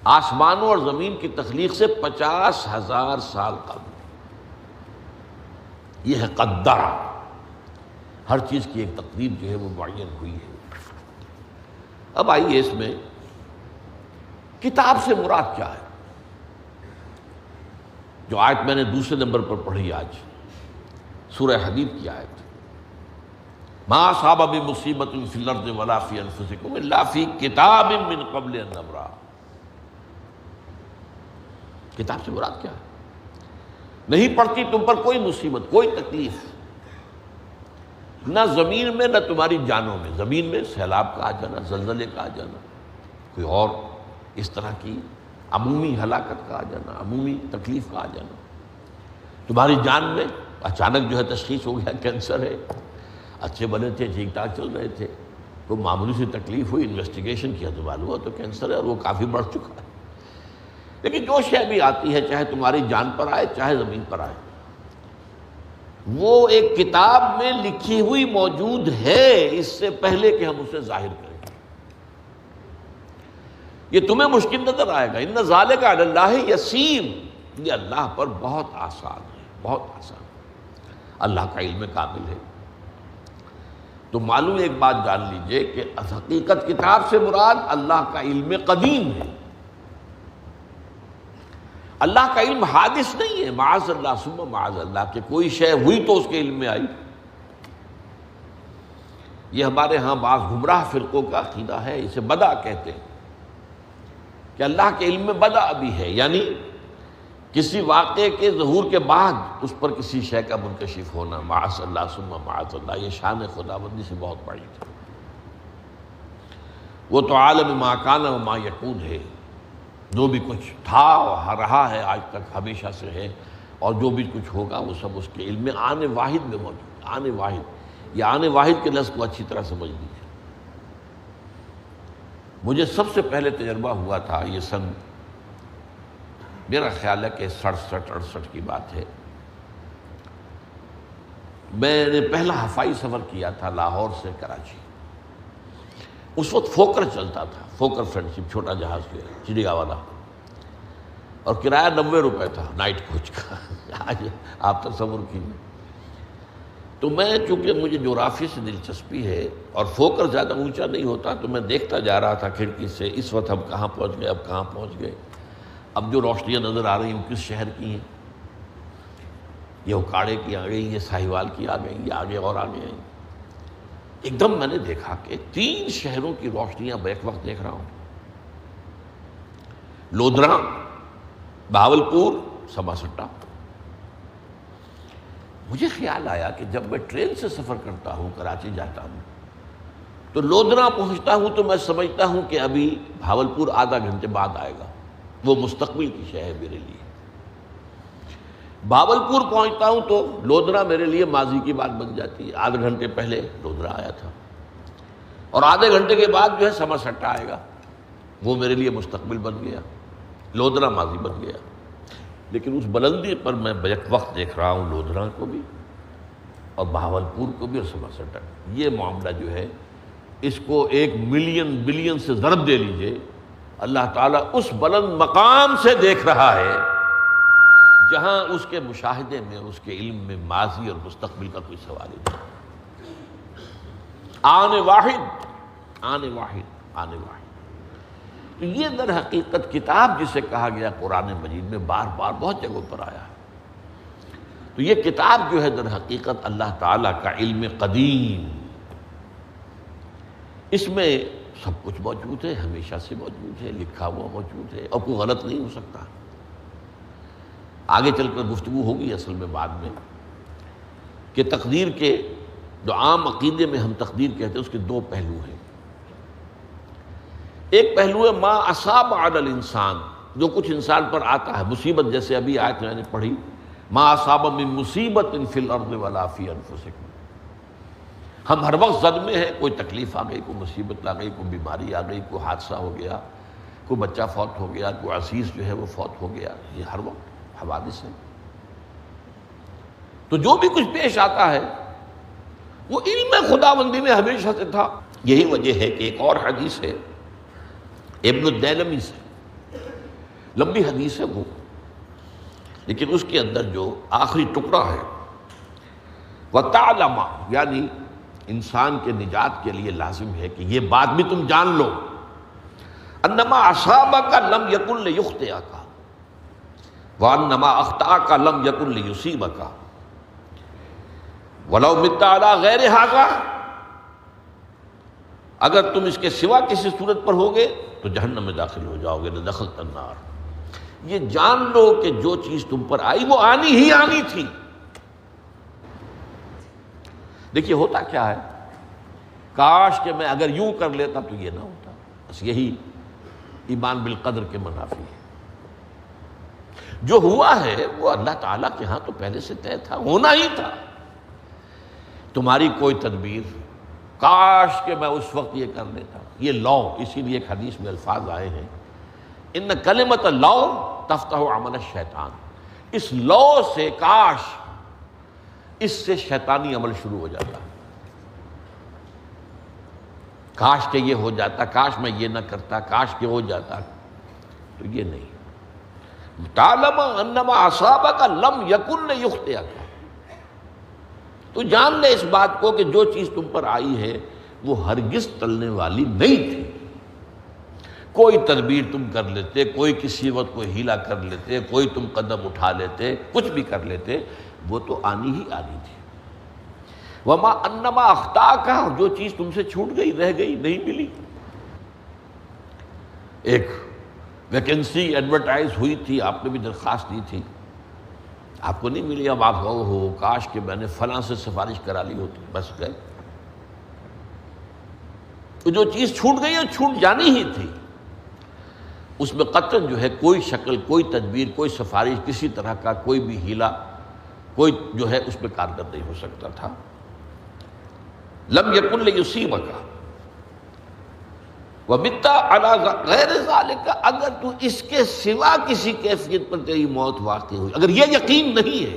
B: آسمانوں اور زمین کی تخلیق سے 50,000 سال قبل. یہ ہے قدر، ہر چیز کی ایک تقدیر جو ہے وہ معین ہوئی ہے. اب آئیے اس میں کتاب سے مراد کیا ہے؟ جو آیت میں نے دوسرے نمبر پر پڑھی آج، سورہ حدید کی آیت، ما اصاب من مصیبۃ فی الارض ولا فی انفسکم الا فی کتاب من قبل ان نبرأ. کتاب سے مراد کیا ہے؟ نہیں پڑتی تم پر کوئی مصیبت، کوئی تکلیف، نہ زمین میں نہ تمہاری جانوں میں. زمین میں سیلاب کا آ جانا، زلزلے کا آ جانا، کوئی اور اس طرح کی عمومی ہلاکت کا آ جانا، عمومی تکلیف کا آ جانا. تمہاری جان میں اچانک جو ہے تشخیص ہو گیا کینسر ہے، اچھے بنے تھے، ٹھیک ٹھاک چل رہے تھے، کوئی معمولی سی تکلیف ہوئی، انویسٹیگیشن کیا تو معلوم ہوا تو کینسر ہے اور وہ کافی بڑھ چکا ہے. لیکن جو شے بھی آتی ہے، چاہے تمہاری جان پر آئے چاہے زمین پر آئے، وہ ایک کتاب میں لکھی ہوئی موجود ہے اس سے پہلے کہ ہم اسے ظاہر کریں. یہ تمہیں مشکل نظر آئے گا، ان ذالک علی اللہ یسیر، یہ اللہ پر بہت آسان ہے، بہت آسان. اللہ کا علم کامل ہے. تو معلوم ایک بات جان لیجئے کہ حقیقت کتاب سے مراد اللہ کا علم قدیم ہے. اللہ کا علم حادث نہیں ہے، معاذ اللہ ثم معاذ اللہ، کہ کوئی شے ہوئی تو اس کے علم میں آئی. یہ ہمارے ہاں بعض گمراہ فرقوں کا عقیدہ ہے، اسے بدع کہتے ہیں کہ اللہ کے علم میں بدع بھی ہے، یعنی کسی واقعے کے ظہور کے بعد اس پر کسی شے کا منکشف ہونا. معاذ اللہ ثم معاذ اللہ، یہ شان خداوندی سے بہت بڑی ہے. وہ تو عالم ما کان و ما یکون ہے، جو بھی کچھ تھا اور رہا ہے آج تک ہمیشہ سے ہے، اور جو بھی کچھ ہوگا وہ سب اس کے علم میں آنے واحد میں موجود ہے. آنے واحد، یہ آنے واحد کے لفظ کو اچھی طرح سمجھ لیجیے. مجھے سب سے پہلے تجربہ ہوا تھا، یہ سن میرا خیال ہے کہ 67-68 کی بات ہے. میں نے پہلا ہفائی سفر کیا تھا لاہور سے کراچی. اس وقت فوکر چلتا تھا، فوکر فرینڈشپ، چھوٹا جہاز کے چڑیا والا، اور کرایہ 90 روپے تھا نائٹ کوچ کا. آج آپ تصور کیجیے. تو میں چونکہ مجھے جغرافی سے دلچسپی ہے اور فوکر زیادہ اونچا نہیں ہوتا، تو میں دیکھتا جا رہا تھا کھڑکی سے، اس وقت ہم کہاں پہنچ گئے، اب کہاں پہنچ گئے، اب جو روشنیاں نظر آ رہی ہیں کس شہر کی ہیں. یہ اکاڑے کی آ گئی، یہ ساہیوال کی آ گئی، یہ آگے اور آگے آئیں. ایک دم میں نے دیکھا کہ 3 شہروں کی روشنیاں بیک وقت دیکھ رہا ہوں. لودھرا، بہاولپور، سماسٹا. مجھے خیال آیا کہ جب میں ٹرین سے سفر کرتا ہوں، کراچی جاتا ہوں، تو لودھنا پہنچتا ہوں تو میں سمجھتا ہوں کہ ابھی بھاولپور آدھا گھنٹے بعد آئے گا، وہ مستقبل کی شے ہے میرے لیے۔ بھاولپور پہنچتا ہوں تو لودھنا میرے لیے ماضی کی بات بن جاتی ہے، آدھے گھنٹے پہلے لودھنا آیا تھا، اور آدھے گھنٹے کے بعد جو ہے سمرسٹا آئے گا، وہ میرے لیے مستقبل بن گیا، لودھنا ماضی بن گیا۔ لیکن اس بلندی پر میں بیک وقت دیکھ رہا ہوں لودھنا کو بھی اور بہاولپور کو بھی اور سمرسٹا کو۔ یہ معاملہ جو ہے اس کو 1 ملین بلین سے ضرب دے لیجئے، اللہ تعالیٰ اس بلند مقام سے دیکھ رہا ہے جہاں اس کے مشاہدے میں، اس کے علم میں ماضی اور مستقبل کا کوئی سوال ہی نہیں۔ آنے واحد، آنے واحد، آنے واحد۔ تو یہ در حقیقت کتاب جسے کہا گیا قرآن مجید میں بار بار بہت جگہوں پر آیا ہے، تو یہ کتاب جو ہے در حقیقت اللہ تعالیٰ کا علم قدیم، اس میں سب کچھ موجود ہے، ہمیشہ سے موجود ہے، لکھا ہوا موجود ہے، اور کوئی غلط نہیں ہو سکتا۔ آگے چل کر گفتگو ہوگی اصل میں بعد میں کہ تقدیر کے جو عام عقیدے میں ہم تقدیر کہتے ہیں اس کے 2 پہلو ہیں۔ ایک پہلو ہے ما اصاب علی الانسان، جو کچھ انسان پر آتا ہے مصیبت، جیسے ابھی آیت میں نے پڑھی ما اصاب من مصیبت فی الارض ولا فی انفسکم۔ ہم ہر وقت زد میں ہیں، کوئی تکلیف آ گئی، کوئی مصیبت آ گئی، کوئی بیماری آ گئی، کوئی حادثہ ہو گیا، کوئی بچہ فوت ہو گیا، کوئی عزیز جو ہے وہ فوت ہو گیا، یہ ہر وقت حوادث ہیں۔ تو جو بھی کچھ پیش آتا ہے وہ علم خداوندی میں ہمیشہ سے تھا۔ یہی وجہ ہے کہ ایک اور حدیث ہے ابن الدیلمی سے، لمبی حدیث ہے وہ، لیکن اس کے اندر جو آخری ٹکڑا ہے وَتَعْلَمَ، یعنی انسان کے نجات کے لیے لازم ہے کہ یہ بات بھی تم جان لو انما اصابک لم یکن لیخطئک وانما اخطأک لم یکن لیصیبک ولو مت علی غیر ھذا، اگر تم اس کے سوا کسی صورت پر ہوگے تو جہنم میں داخل ہو جاؤ گے، لدخلت النار۔ یہ جان لو کہ جو چیز تم پر آئی وہ آنی ہی آنی تھی۔ دیکھیے ہوتا کیا ہے، کاش کہ میں اگر یوں کر لیتا تو یہ نہ ہوتا، بس یہی ایمان بالقدر کے منافی ہے۔ جو ہوا ہے وہ اللہ تعالیٰ کے ہاں تو پہلے سے طے تھا، ہونا ہی تھا۔ تمہاری کوئی تدبیر، کاش کہ میں اس وقت یہ کر لیتا، یہ لو، اسی لیے ایک حدیث میں الفاظ آئے ہیں ان کلمۃ لو تفتح عمل الشیطان، اس لو سے، کاش، اس سے شیطانی عمل شروع ہو جاتا، کاش کہ یہ ہو جاتا، کاش میں یہ نہ کرتا، کاش کہ ہو جاتا، تو یہ نہیں۔ تعلم انما اصابک لم یکن لیخطئک، تو جان لے اس بات کو کہ جو چیز تم پر آئی ہے وہ ہرگز ٹلنے والی نہیں تھی۔ کوئی تدبیر تم کر لیتے، کوئی کسی وقت کوئی ہیلا کر لیتے، کوئی تم قدم اٹھا لیتے، کچھ بھی کر لیتے، وہ تو آنی ہی آنی تھی۔ وما انما اخطاک، جو چیز تم سے چھوٹ گئی، رہ گئی، نہیں ملی۔ ایک ویکنسی ایڈورٹائز ہوئی تھی، آپ نے بھی درخواست دی تھی، آپ کو نہیں ملی، اب آپ کہو ہو کاش کہ میں نے فلاں سے سفارش کرا لی ہوتی، بس گئے۔ تو جو چیز چھوٹ گئی ہے چھوٹ جانی ہی تھی، اس میں قطعاً جو ہے کوئی شکل، کوئی تدبیر، کوئی سفارش، کسی طرح کا کوئی بھی ہیلا، کوئی جو ہے اس میں کارگر نہیں ہو سکتا تھا۔ لم یکن لیصیبک ومت علی غیر ذالک، اگر تو اس کے سوا کسی کیفیت پر تیری موت واقع ہوئی، اگر یہ یقین نہیں ہے،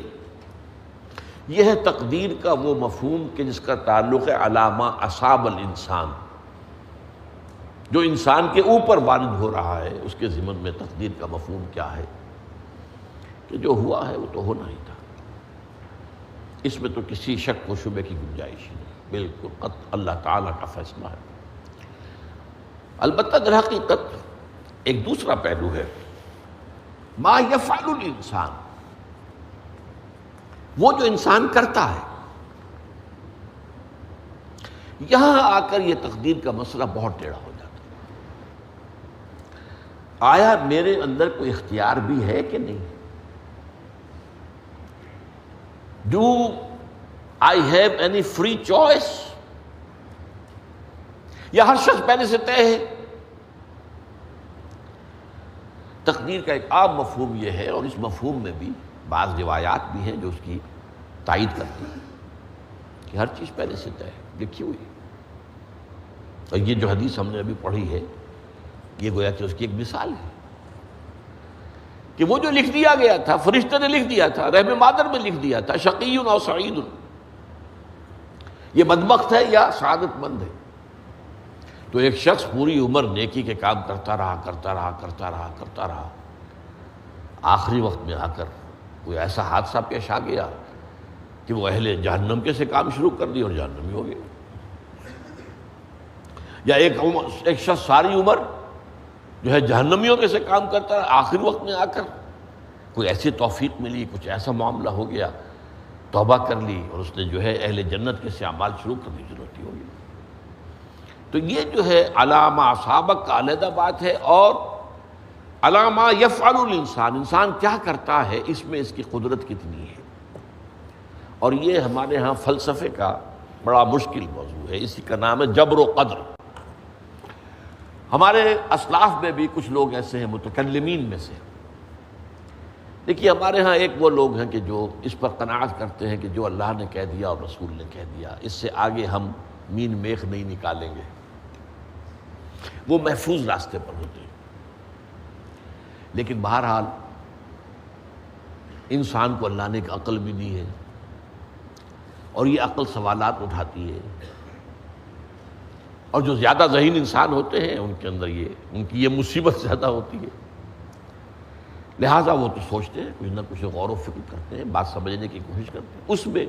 B: یہ ہے تقدیر کا وہ مفہوم کہ جس کا تعلق ہے علامہ اصاب الانسان، جو انسان کے اوپر وارد ہو رہا ہے، اس کے ضمن میں تقدیر کا مفہوم کیا ہے کہ جو ہوا ہے وہ تو ہونا ہی تھا، اس میں تو کسی شک و شبے کی گنجائش نہیں، بالکل قطع اللہ تعالیٰ کا فیصلہ ہے۔ البتہ در حقیقت ایک دوسرا پہلو ہے، ما یفعل الانسان، وہ جو انسان کرتا ہے۔ یہاں آ کر یہ تقدیر کا مسئلہ بہت ٹیڑھا ہو جاتا ہے۔ آیا میرے اندر کوئی اختیار بھی ہے کہ نہیں؟ Do I have any free choice؟ یا ہر شخص پہلے سے طے ہے؟ تقدیر کا ایک عام مفہوم یہ ہے، اور اس مفہوم میں بھی بعض روایات بھی ہیں جو اس کی تائید کرتی ہیں کہ ہر چیز پہلے سے طے ہے، لکھی ہوئی ہے۔ اور یہ جو حدیث ہم نے ابھی پڑھی ہے یہ گویا کہ اس کی ایک مثال ہے کہ وہ جو لکھ دیا گیا تھا، فرشتے نے لکھ دیا تھا، رحم مادر میں لکھ دیا تھا، شقی و سعید، یہ بدبخت ہے یا سعادت مند ہے۔ تو ایک شخص پوری عمر نیکی کے کام کرتا رہا، آخری وقت میں آ کر کوئی ایسا حادثہ پیش آ گیا کہ وہ اہل جہنم کے سے کام شروع کر دی اور جہنمی ہو گیا۔ یا ایک شخص ساری عمر جو ہے جہنمیوں کے سے کام کرتا رہا، آخری وقت میں آ کر کوئی ایسی توفیق ملی، کچھ ایسا معاملہ ہو گیا، توبہ کر لی اور اس نے جو ہے اہل جنت کے سے اعمال شروع کرنے کی ضرورت ہو گئی۔ تو یہ جو ہے علامہ سابق کا علیحدہ بات ہے، اور علامہ یفعل الانسان، انسان کیا کرتا ہے اس میں اس کی قدرت کتنی ہے۔ اور یہ ہمارے ہاں فلسفے کا بڑا مشکل موضوع ہے، اسی کا نام ہے جبر و قدر۔ ہمارے اسلاف میں بھی کچھ لوگ ایسے ہیں متکلمین میں سے، دیکھیے ہمارے ہاں ایک وہ لوگ ہیں کہ جو اس پر قناعت کرتے ہیں کہ جو اللہ نے کہہ دیا اور رسول نے کہہ دیا، اس سے آگے ہم مین میخ نہیں نکالیں گے، وہ محفوظ راستے پر ہوتے ہیں۔ لیکن بہرحال انسان کو اللہ نے ایک عقل بھی دی ہے، اور یہ عقل سوالات اٹھاتی ہے، اور جو زیادہ ذہین انسان ہوتے ہیں ان کے اندر ان کی یہ مصیبت زیادہ ہوتی ہے، لہٰذا وہ تو سوچتے ہیں، کچھ نہ کچھ غور و فکر کرتے ہیں، بات سمجھنے کی کوشش کرتے ہیں۔ اس میں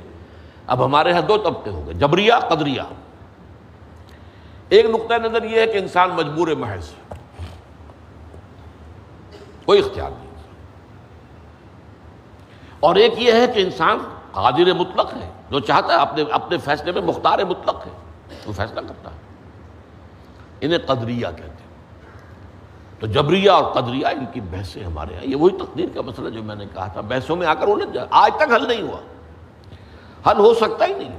B: اب ہمارے ہاں دو طبقے ہو گئے، جبریہ قدریہ۔ ایک نقطہ نظر یہ ہے کہ انسان مجبور محض، کوئی اختیار نہیں، اور ایک یہ ہے کہ انسان قادر مطلق ہے، جو چاہتا ہے اپنے فیصلے میں مختار مطلق ہے، وہ فیصلہ کرتا ہے۔ انہیں قدریہ کہتے ہیں۔ تو جبریہ اور قدریہ ان کی بحثیں ہمارے یہاں، یہ وہی تقدیر کا مسئلہ جو میں نے کہا تھا، بحثوں میں آ کر انہیں آج تک حل نہیں ہوا، حل ہو سکتا ہی نہیں۔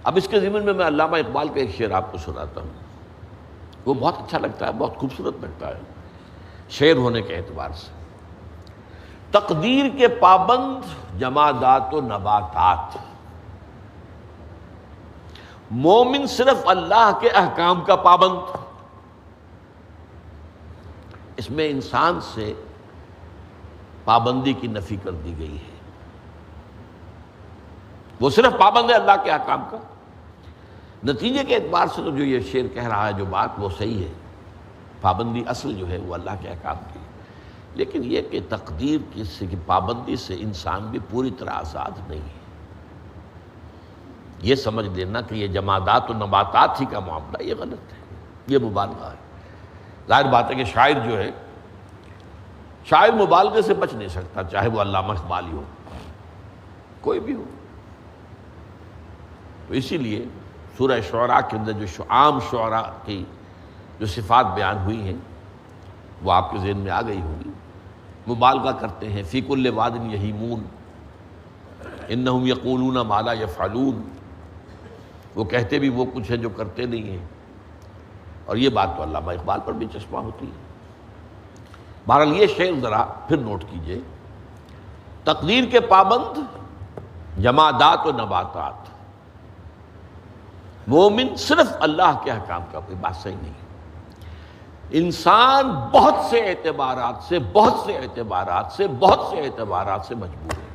B: اب اس کے ضمن میں علامہ اقبال کا ایک شعر آپ کو سناتا ہوں، وہ بہت اچھا لگتا ہے، بہت خوبصورت لگتا ہے شعر ہونے کے اعتبار سے۔ تقدیر کے پابند جمادات و نباتات، مومن صرف اللہ کے احکام کا پابند۔ اس میں انسان سے پابندی کی نفی کر دی گئی ہے، وہ صرف پابند ہے اللہ کے احکام کا۔ نتیجے کے اعتبار سے تو جو یہ شعر کہہ رہا ہے جو بات وہ صحیح ہے، پابندی اصل جو ہے وہ اللہ کے احکام کی، لیکن یہ کہ تقدیر کی پابندی سے انسان بھی پوری طرح آزاد نہیں ہے۔ یہ سمجھ لینا کہ یہ جمادات و نباتات ہی کا معاملہ، یہ غلط ہے، یہ مبالغہ ہے۔ ظاہر بات ہے کہ شاعر جو ہے، شاعر مبالغے سے بچ نہیں سکتا، چاہے وہ علامہ اقبال ہی ہو، کوئی بھی ہو۔ تو اسی لیے سورہ شعراء کے اندر جو عام شعراء کی جو صفات بیان ہوئی ہیں وہ آپ کے ذہن میں آ گئی ہوں گی۔ مبالغہ کرتے ہیں، فی کل واد یہیمون انہم یقولون ما لا یفعلون، وہ کہتے بھی وہ کچھ ہے جو کرتے نہیں ہیں، اور یہ بات تو علامہ اقبال پر بھی چشمہ ہوتی ہے۔ بہرحال یہ شعر ذرا پھر نوٹ کیجئے، تقدیر کے پابند جمادات و نباتات، مومن صرف اللہ کے احکام کا، کوئی بات صحیح نہیں ہے۔ انسان بہت سے اعتبارات سے مجبور ہے۔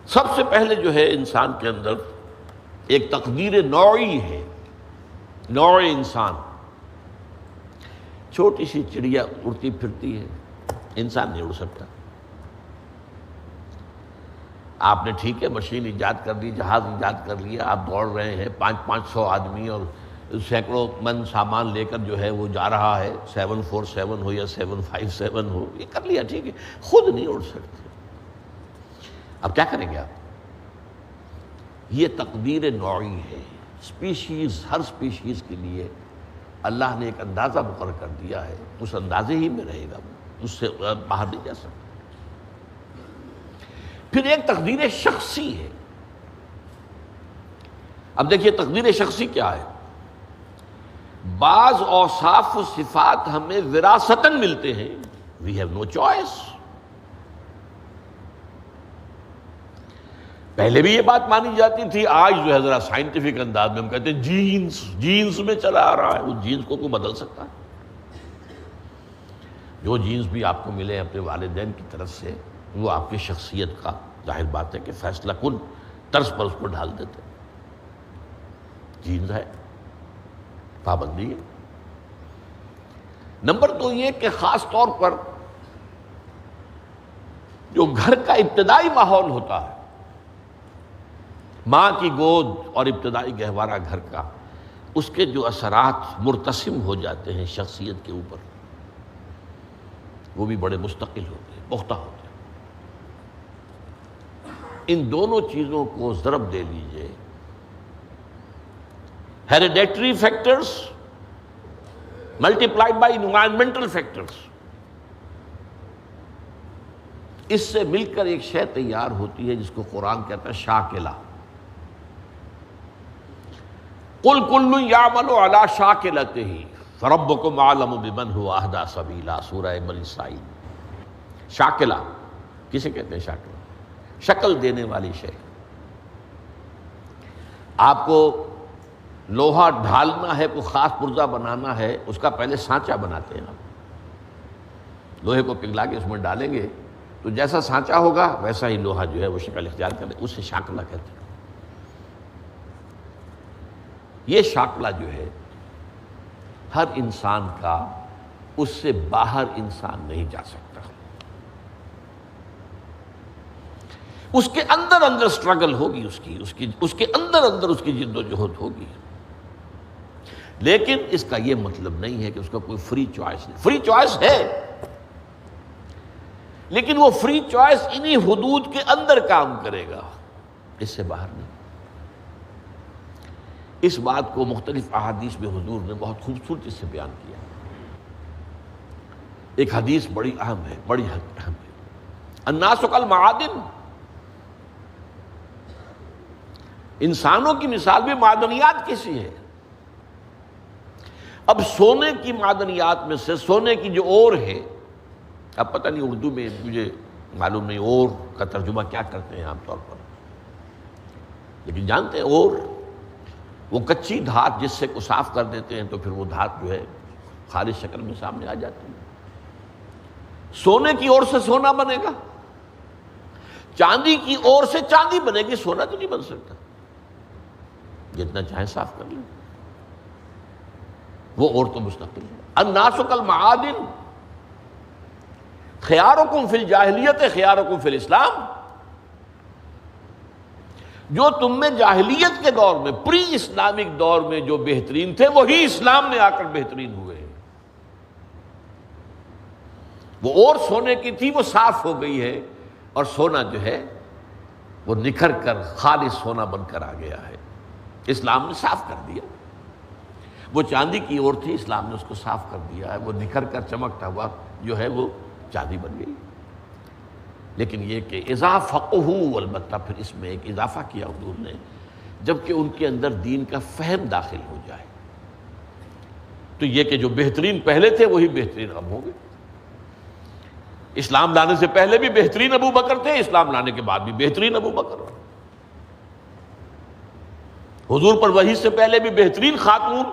B: سب سے پہلے جو ہے انسان کے اندر ایک تقدیر نوعی ہے، نوع انسان۔ چھوٹی سی چڑیا اڑتی پھرتی ہے، انسان نہیں اڑ سکتا۔ آپ نے ٹھیک ہے مشین ایجاد کر دی، جہاز ایجاد کر لیا، آپ دوڑ رہے ہیں، 500 آدمی اور سینکڑوں من سامان لے کر جو ہے وہ جا رہا ہے، 747 ہو یا 757 ہو، یہ کر لیا ٹھیک ہے، خود نہیں اڑ سکتے۔ اب کیا کریں گے آپ؟ یہ تقدیر نوعی ہے، سپیشیز، ہر سپیشیز کے لیے اللہ نے ایک اندازہ مقرر کر دیا ہے، اس اندازے ہی میں رہے گا، اس سے باہر نہیں جا سکتا۔ پھر ایک تقدیر شخصی ہے، اب دیکھیے تقدیر شخصی کیا ہے. بعض اوصاف و صفات ہمیں وراثتاً ملتے ہیں. We have no choice. پہلے بھی یہ بات مانی جاتی تھی، آج جو ہے ذرا سائنٹیفک انداز میں ہم کہتے ہیں جینز میں چلا آ رہا ہے. وہ جینز کو کوئی بدل سکتا ہے؟ جو جینز بھی آپ کو ملے اپنے والدین کی طرف سے، وہ آپ کی شخصیت کا ظاہر بات ہے کہ فیصلہ کن طرز پر اس کو ڈھال دیتے. جینز ہے، پابندی ہے. نمبر دو یہ کہ خاص طور پر جو گھر کا ابتدائی ماحول ہوتا ہے، ماں کی گود اور ابتدائی گہوارہ گھر کا، اس کے جو اثرات مرتسم ہو جاتے ہیں شخصیت کے اوپر، وہ بھی بڑے مستقل ہوتے ہیں، پختہ ہوتے ہیں. ان دونوں چیزوں کو ضرب دے لیجئے، hereditary factors multiplied by environmental factors, اس سے مل کر ایک شے تیار ہوتی ہے جس کو قرآن کہتا ہے شاکلہ. قل کل یعمل علی شاکلتہ فربکم اعلم بمن هو اہدی سبیلا، سورہ بنی اسرائیل. شاکلہ کسے کہتے ہیں؟ شاکلہ شکل دینے والی شے. آپ کو لوہا ڈھالنا ہے، کوئی خاص پرزہ بنانا ہے، اس کا پہلے سانچہ بناتے ہیں. آپ لوہے کو پگھلا کے اس میں ڈالیں گے تو جیسا سانچہ ہوگا ویسا ہی لوہا جو ہے وہ شکل اختیار کرے. اسے شاکلہ کہتے ہیں. یہ شاکلہ جو ہے ہر انسان کا، اس سے باہر انسان نہیں جا سکتا. اس کے اندر اندر سٹرگل ہوگی، اس کے اندر اس کی جد و جہد ہوگی. لیکن اس کا یہ مطلب نہیں ہے کہ اس کا کوئی فری چوائس نہیں. فری چوائس ہے، لیکن وہ فری چوائس انہی حدود کے اندر کام کرے گا، اس سے باہر نہیں. اس بات کو مختلف احادیث میں حضور نے بہت خوبصورتی سے بیان کیا. ایک حدیث بڑی اہم ہے، بڑی اہم ہے. الناس کالمعادن، انسانوں کی مثال بھی معدنیات کیسی ہے. اب سونے کی معدنیات میں سے سونے کی جو اور ہے، اب پتہ نہیں اردو میں مجھے معلوم نہیں اور کا ترجمہ کیا کرتے ہیں عام طور پر، لیکن جانتے ہیں اور وہ کچی دھات جس سے کو صاف کر دیتے ہیں تو پھر وہ دھات جو ہے خالص شکل میں سامنے آ جاتی ہے. سونے کی اور سے سونا بنے گا، چاندی کی اور سے چاندی بنے گی، سونا تو نہیں بن سکتا. جتنا چاہے صاف کر لیں، وہ اور تو مستقل ہے. الناس کالمعادن خیارکم فی الجاہلیت خیارکم فی الاسلام. جو تم میں جاہلیت کے دور میں، پری اسلامک دور میں جو بہترین تھے، وہی اسلام میں آ کر بہترین ہوئے ہیں. وہ اور سونے کی تھی، وہ صاف ہو گئی ہے، اور سونا جو ہے وہ نکھر کر خالص سونا بن کر آ گیا ہے. اسلام نے صاف کر دیا. وہ چاندی کی اور تھی، اسلام نے اس کو صاف کر دیا ہے، وہ نکھر کر چمکتا ہوا جو ہے وہ چاندی بن گئی. لیکن یہ کہ اذا فقہوا، البتہ پھر اس میں ایک اضافہ کیا حضور نے، جبکہ ان کے اندر دین کا فہم داخل ہو جائے تو یہ کہ جو بہترین پہلے تھے وہی بہترین اب ہوں گے. اسلام لانے سے پہلے بھی بہترین ابو بکر تھے، اسلام لانے کے بعد بھی بہترین ابو بکر. حضور پر وحی سے پہلے بھی بہترین خاتون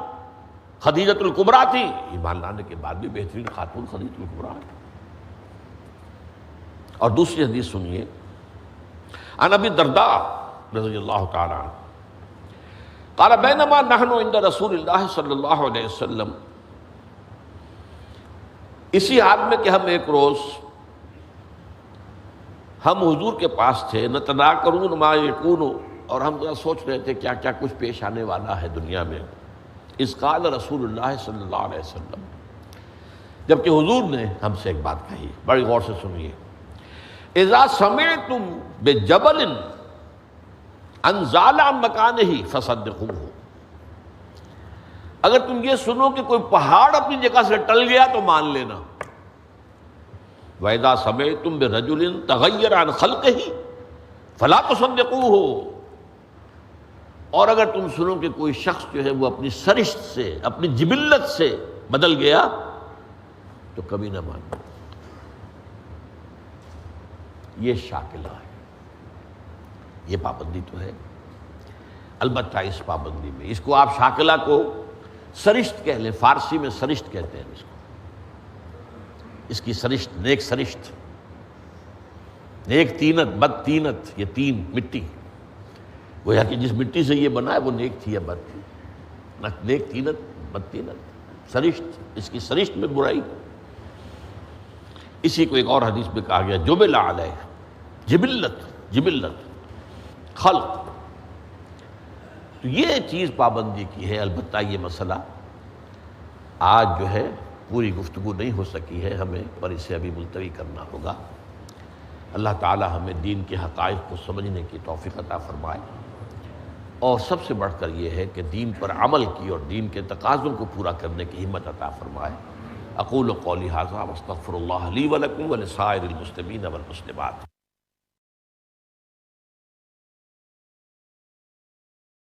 B: خدیجۃ الکبریٰ تھی، ایمان لانے کے بعد بھی بہترین خاتون خدیجۃ الکبریٰ. اور دوسری حدیث سنیے، عن ابی الدرداء رضی اللہ تعالی عنہ قال بینما نحن عند رسول اللہ صلی اللہ علیہ وسلم، اسی حال میں کہ ہم ایک روز ہم حضور کے پاس تھے، نتذاکرون ما یکون، اور ہم ذرا سوچ رہے تھے کیا کیا کچھ پیش آنے والا ہے دنیا میں. اذ قال رسول اللہ صلی اللہ علیہ وسلم، جبکہ حضور نے ہم سے ایک بات کہی، بڑی غور سے سنیے. اذا سمعتم بجبل ان زال عن مکانہ فصدقوہ، اگر تم یہ سنو کہ کوئی پہاڑ اپنی جگہ سے ٹل گیا تو مان لینا. وَإِذَا سَمِعْتُمْ بِرَجُلٍ تَغَيَّرَ عَنْ خَلْقِهِ فَلَا تُصَدِّقُوهُ، اور اگر تم سنو کہ کوئی شخص جو ہے وہ اپنی سرشت سے، اپنی جبلت سے بدل گیا تو کبھی نہ مانو۔ یہ شاکلہ ہے، یہ پابندی تو ہے، البتہ اس پابندی میں اس کو آپ شاکلہ کو سرشت کہہ لیں، فارسی میں سرشت کہتے ہیں اس کو، اس کی سرشت، نیک سرشت، نیک تینت، بد تینت، یہ تین مٹی، گویا کہ جس مٹی سے یہ بنا ہے وہ نیک تھی یا بد تھی، نہ نیک تینت بد تینت، سرشت، اس کی سرشت میں برائی۔ اسی کو ایک اور حدیث میں کہا گیا جبل علیہ، جبلت، جبلت، خلق۔ تو یہ چیز پابندی کی ہے، البتہ یہ مسئلہ آج جو ہے پوری گفتگو نہیں ہو سکی ہے ہمیں، پر اسے ابھی ملتوی کرنا ہوگا۔ اللہ تعالی ہمیں دین کے حقائق کو سمجھنے کی توفیق عطا فرمائے، اور سب سے بڑھ کر یہ ہے کہ دین پر عمل کی اور دین کے تقاضوں کو پورا کرنے کی ہمت عطا فرمائے۔ اقول قولی ھذا واستغفر اللہ لی ولکم ولسائر المسلمین والمسلمات۔